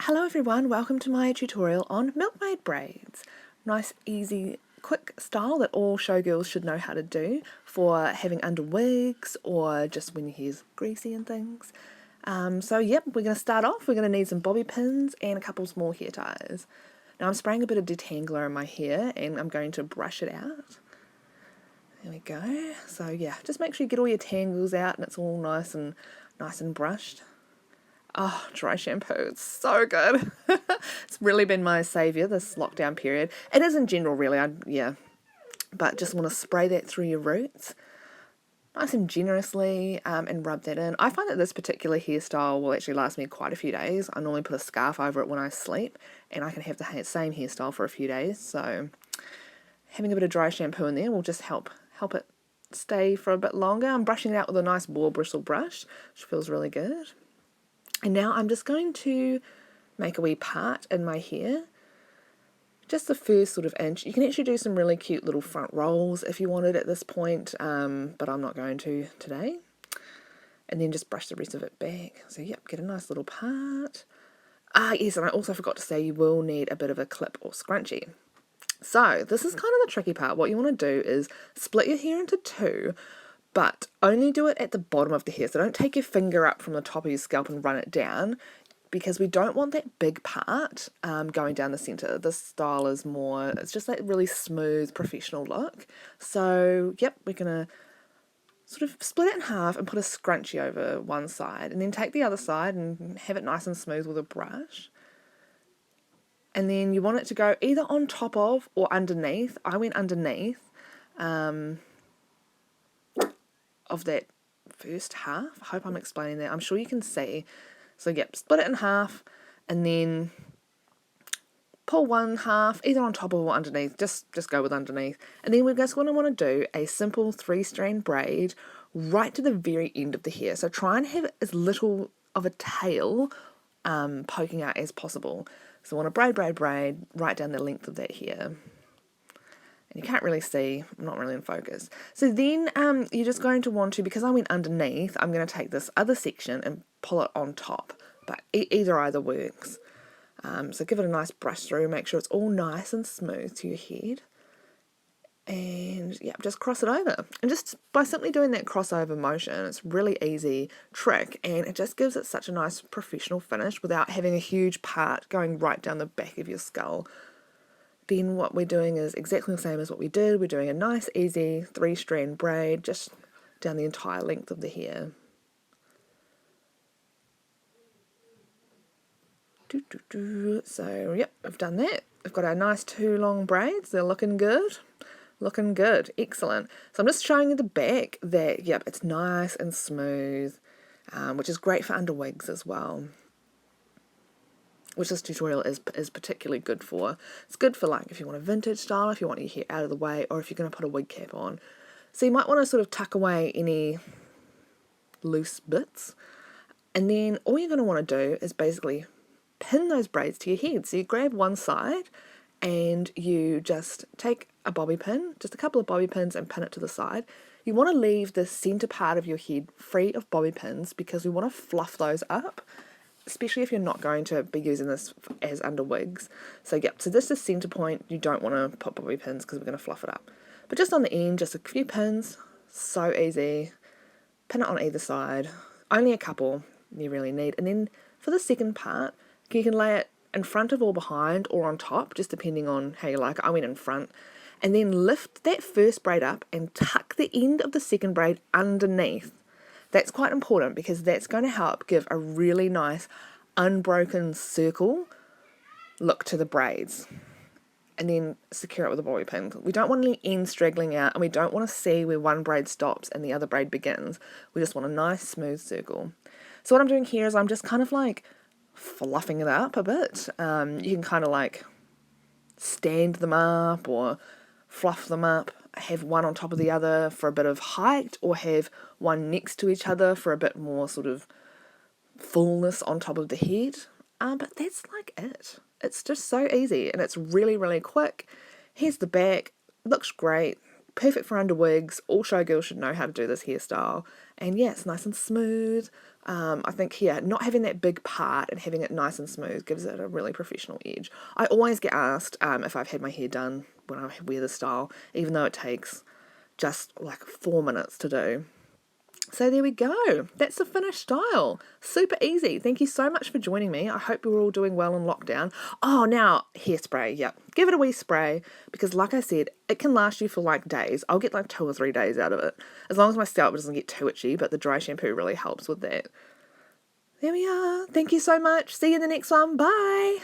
Hello everyone, welcome to my tutorial on Milkmaid braids. Nice, easy, quick style that all showgirls should know how to do for having under wigs or just when your hair's greasy and things. Yep, we're going to start off. We're going to need some bobby pins and a couple small hair ties. Now I'm spraying a bit of detangler in my hair and I'm going to brush it out. There we go. So yeah, just make sure you get all your tangles out and it's all nice and brushed. Oh, dry shampoo, it's so good. It's really been my saviour this lockdown period. It is in general really, but just want to spray that through your roots nice and generously and rub that in. I find that this particular hairstyle will actually last me quite a few days. I normally put a scarf over it when I sleep and I can have the same hairstyle for a few days, so having a bit of dry shampoo in there will just help it stay for a bit longer. I'm brushing it out with a nice boar bristle brush, which feels really good. And now I'm just going to make a wee part in my hair, just the first sort of inch. You can actually do some really cute little front rolls if you wanted at this point, but I'm not going to today. And then just brush the rest of it back. So yep, get a nice little part. Yes, and I also forgot to say you will need a bit of a clip or scrunchie. So this is kind of the tricky part. What you want to do is split your hair into two, but only do it at the bottom of the hair. So don't take your finger up from the top of your scalp and run it down, because we don't want that big part going down the centre. This style is more, it's just that really smooth professional look. So yep, we're going to sort of split it in half and put a scrunchie over one side, and then take the other side and have it nice and smooth with a brush. And then you want it to go either on top of or underneath. I went underneath of that first half. I hope I'm explaining that. I'm sure you can see. So yep, split it in half and then pull one half either on top or underneath. Just go with underneath. And then we're just going to want to do a simple 3-strand braid right to the very end of the hair. So try and have as little of a tail poking out as possible. So I want to braid right down the length of that hair. And you can't really see, I'm not really in focus. So then you're just going to want to, because I went underneath, I'm going to take this other section and pull it on top. But either works. So give it a nice brush through, make sure it's all nice and smooth to your head. And yeah, just cross it over. And just by simply doing that crossover motion, it's a really easy trick, and it just gives it such a nice professional finish without having a huge part going right down the back of your skull. Then what we're doing is exactly the same as what we did. We're doing a nice easy 3-strand braid just down the entire length of the hair. So yep, I've done that. I've got our nice 2 long braids. They're looking good. Looking good. Excellent. So I'm just showing you the back that, yep, it's nice and smooth, which is great for under wigs as well, which this tutorial is particularly good for. It's good for, like, if you want a vintage style, if you want your hair out of the way, or if you're going to put a wig cap on. So you might want to sort of tuck away any loose bits, and then all you're going to want to do is basically pin those braids to your head. So you grab one side and you just take a bobby pin, just a couple of bobby pins, and pin it to the side. You want to leave the centre part of your head free of bobby pins because we want to fluff those up, especially if you're not going to be using this as under wigs. So yep, so this is the centre point. You don't want to put bobby pins because we're going to fluff it up. But just on the end, just a few pins, so easy. Pin it on either side, only a couple you really need. And then for the second part, you can lay it in front of or behind or on top, just depending on how you like it. I went in front. And then lift that first braid up and tuck the end of the second braid underneath. That's quite important because that's going to help give a really nice unbroken circle look to the braids. And then secure it with a bobby pin. We don't want any ends straggling out, and we don't want to see where one braid stops and the other braid begins. We just want a nice smooth circle. So what I'm doing here is I'm just kind of like fluffing it up a bit. You can kind of like stand them up or fluff them up, have one on top of the other for a bit of height, or have one next to each other for a bit more sort of fullness on top of the head. But that's like it. It's just so easy and it's really, really quick. Here's the back. Looks great. perfect for under wigs. All showgirls should know how to do this hairstyle. And yeah, it's nice and smooth. I think, yeah, not having that big part and having it nice and smooth gives it a really professional edge. I always get asked if I've had my hair done when I wear the style, even though it takes just like 4 minutes to do. So there we go. That's the finished style. Super easy. Thank you so much for joining me. I hope you're all doing well in lockdown. Oh, now hairspray. Yep. Give it a wee spray because like I said, it can last you for like days. I'll get like 2 or 3 days out of it. As long as my scalp doesn't get too itchy, but the dry shampoo really helps with that. There we are. Thank you so much. See you in the next one. Bye.